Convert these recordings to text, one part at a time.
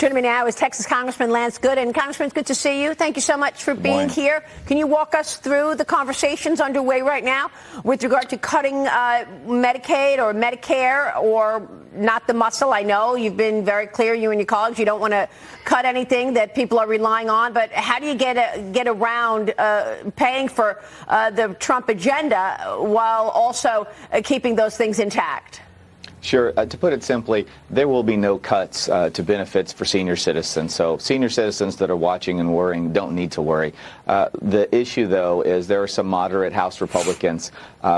Joining me now is Texas Congressman Lance Gooden. Congressman, it's good to see you. Thank you so much for being here. Can you walk us through the conversations underway right now with regard to cutting Medicaid or Medicare, or not the muscle? I know you've been very clear, you and your colleagues, you don't want to cut anything that people are relying on. But how do you get around paying for the Trump agenda while also keeping those things intact? Sure. To put it simply, there will be no cuts to benefits for senior citizens. So senior citizens that are watching and worrying don't need to worry. The issue, though, is there are some moderate House Republicans,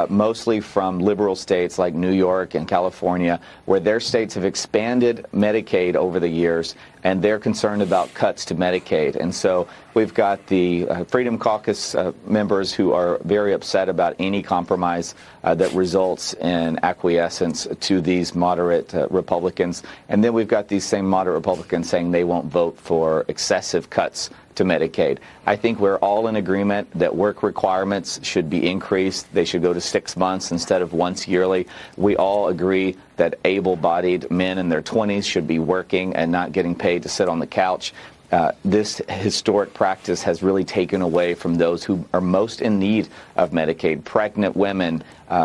mostly from liberal states like New York and California, where their states have expanded Medicaid over the years, and they're concerned about cuts to Medicaid. And so we've got the Freedom Caucus members who are very upset about any compromise that results in acquiescence to these moderate Republicans. And then we've got these same moderate Republicans saying they won't vote for excessive cuts to Medicaid. I think we're all in agreement that work requirements should be increased. They should go to 6 months instead of once yearly. We all agree that able-bodied men in their 20s should be working and not getting paid to sit on the couch. This historic practice has really taken away from those who are most in need of Medicaid: pregnant women,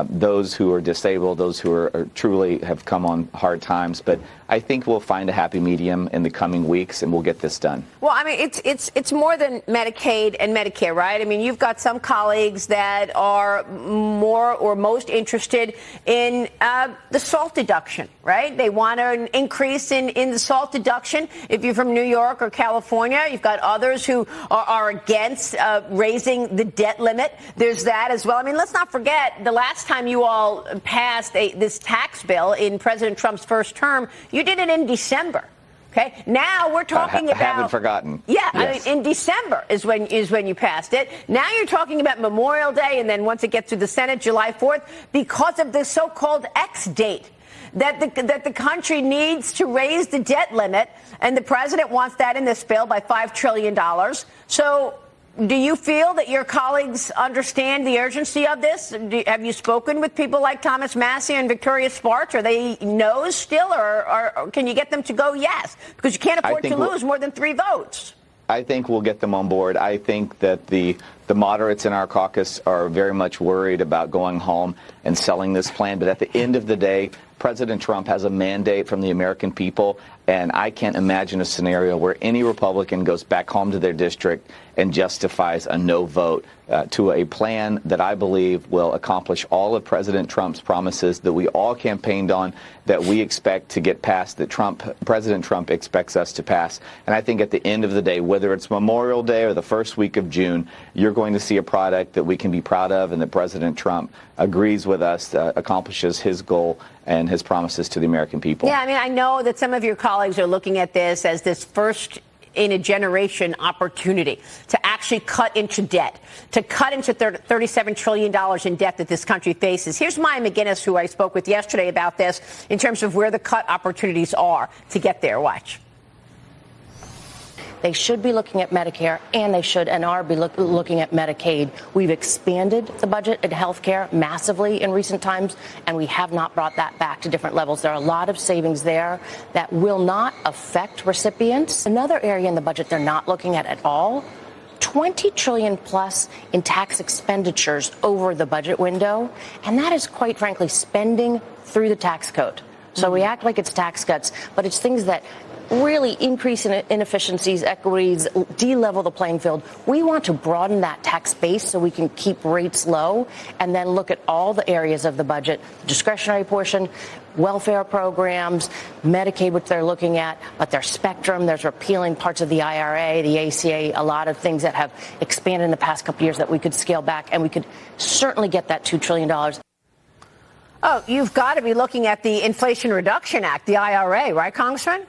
those who are disabled, those who are truly have come on hard times. But I think we'll find a happy medium in the coming weeks, and we'll get this done. Well, I mean, it's more than Medicaid and Medicare, right? I mean, you've got some colleagues that are more or most interested in the SALT deduction, right? They want an increase in the SALT deduction. If you're from New York or California, you've got others who are against raising the debt limit. There's that as well. I mean, let's not forget the last time you all passed this tax bill in President Trump's first term, you did it in December. Okay. Now we're talking about. I haven't forgotten. Yeah. Yes. I mean, in December is when you passed it. Now you're talking about Memorial Day, and then once it gets to the Senate, July 4th, because of this so-called X date that the country needs to raise the debt limit, and the president wants that in this bill by $5 trillion. So do you feel that your colleagues understand the urgency of this? Have you spoken with people like Thomas Massie and Victoria Spartz? Are they no's still, or can you get them to go yes? Because you can't afford to lose more than 3 votes. I think we'll get them on board. I think that the moderates in our caucus are very much worried about going home and selling this plan. But at the end of the day, President Trump has a mandate from the American people, and I can't imagine a scenario where any Republican goes back home to their district and justifies a no vote to a plan that I believe will accomplish all of President Trump's promises that we all campaigned on, that we expect to get passed, that President Trump expects us to pass. And I think at the end of the day, whether it's Memorial Day or the first week of June, you're going to see a product that we can be proud of, and that President Trump agrees with us, accomplishes his goal and his promises to the American people. Yeah, I mean, I know that some of your colleagues are looking at this as this first in a generation opportunity to actually cut into debt, to cut into $37 trillion in debt that this country faces. Here's Maya McGinnis, who I spoke with yesterday about this, in terms of where the cut opportunities are to get there. Watch. They should be looking at Medicare, and they should and are looking at Medicaid. We've expanded the budget at health care massively in recent times, and we have not brought that back to different levels. There are a lot of savings there that will not affect recipients. Another area in the budget they're not looking at all, $20 trillion plus in tax expenditures over the budget window, and that is, quite frankly, spending through the tax code. So we act like it's tax cuts, but it's things that really increase in inefficiencies, equities, de-level the playing field. We want to broaden that tax base so we can keep rates low, and then look at all the areas of the budget, discretionary portion, welfare programs, Medicaid, which they're looking at, but there's spectrum, there's repealing parts of the IRA, the ACA, a lot of things that have expanded in the past couple of years that we could scale back, and we could certainly get that $2 trillion. Oh, you've got to be looking at the Inflation Reduction Act, the IRA, right, Congressman?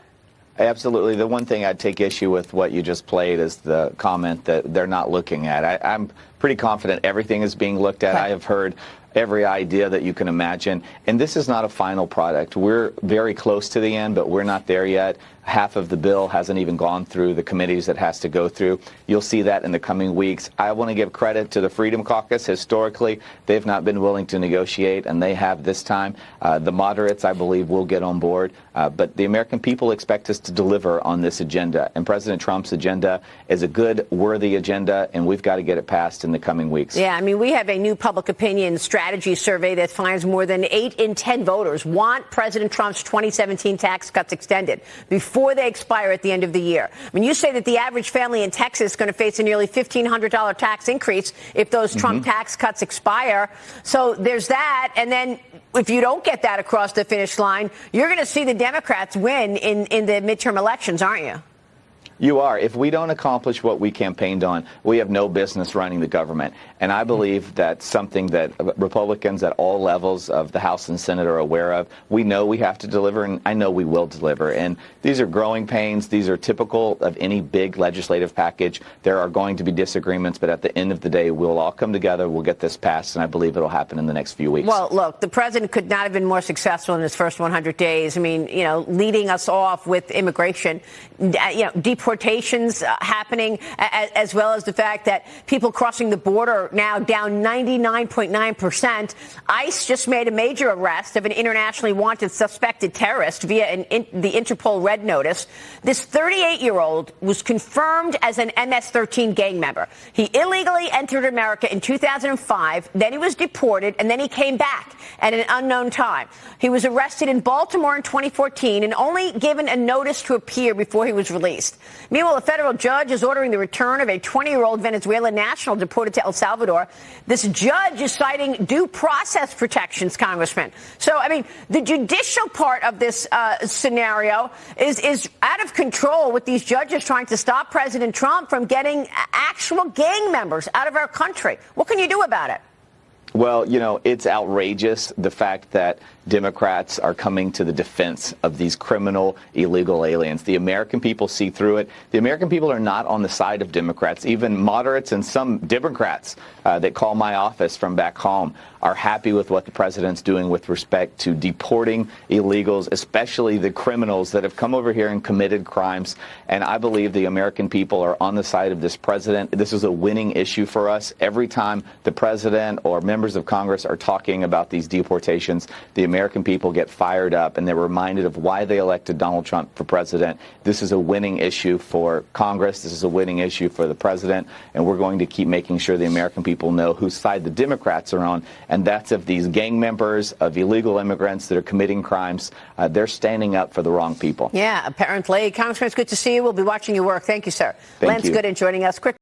Absolutely. The one thing I'd take issue with what you just played is the comment that they're not looking at. I'm pretty confident everything is being looked at. I have heard every idea that you can imagine. And this is not a final product. We're very close to the end, but we're not there yet. Half of the bill hasn't even gone through the committees it has to go through. You'll see that in the coming weeks. I want to give credit to the Freedom Caucus. Historically, they've not been willing to negotiate, and they have this time. The moderates, I believe, will get on board. But the American people expect us to deliver on this agenda. And President Trump's agenda is a good, worthy agenda, and we've got to get it passed in the coming weeks. Yeah, I mean, we have a new public opinion strategy survey that finds more than 8 in 10 voters want President Trump's 2017 tax cuts extended before they expire at the end of the year. I mean, you say that the average family in Texas is going to face a nearly $1,500 tax increase if those Trump tax cuts expire. So there's that. And then if you don't get that across the finish line, you're going to see the Democrats win in the midterm elections, aren't you? You are. If we don't accomplish what we campaigned on, we have no business running the government. And I believe that's something that Republicans at all levels of the House and Senate are aware of. We know we have to deliver, and I know we will deliver. And these are growing pains. These are typical of any big legislative package. There are going to be disagreements, but at the end of the day, we'll all come together. We'll get this passed, and I believe it'll happen in the next few weeks. Well, look, the president could not have been more successful in his first 100 days. I mean, leading us off with immigration, deportations happening, as well as the fact that people crossing the border now down 99.9%. ICE just made a major arrest of an internationally wanted suspected terrorist via the Interpol Red Notice. This 38-year-old was confirmed as an MS-13 gang member. He illegally entered America in 2005, then he was deported, and then he came back at an unknown time. He was arrested in Baltimore in 2014 and only given a notice to appear before he was released. Meanwhile, a federal judge is ordering the return of a 20-year-old Venezuelan national deported to El Salvador. This judge is citing due process protections, Congressman. So, I mean, the judicial part of this scenario is out of control, with these judges trying to stop President Trump from getting actual gang members out of our country. What can you do about it? Well, it's outrageous, the fact that Democrats are coming to the defense of these criminal, illegal aliens. The American people see through it. The American people are not on the side of Democrats. Even moderates and some Democrats that call my office from back home are happy with what the president's doing with respect to deporting illegals, especially the criminals that have come over here and committed crimes. And I believe the American people are on the side of this president. This is a winning issue for us. Every time the president or members of Congress are talking about these deportations, the American people get fired up and they're reminded of why they elected Donald Trump for president. This is a winning issue for Congress. This is a winning issue for the president. And we're going to keep making sure the American people know whose side the Democrats are on. And that's of these gang members, of illegal immigrants that are committing crimes. They're standing up for the wrong people. Yeah, apparently. Congressman, it's good to see you. We'll be watching your work. Thank you, sir. Thank Lance you. Gooden joining us. Quick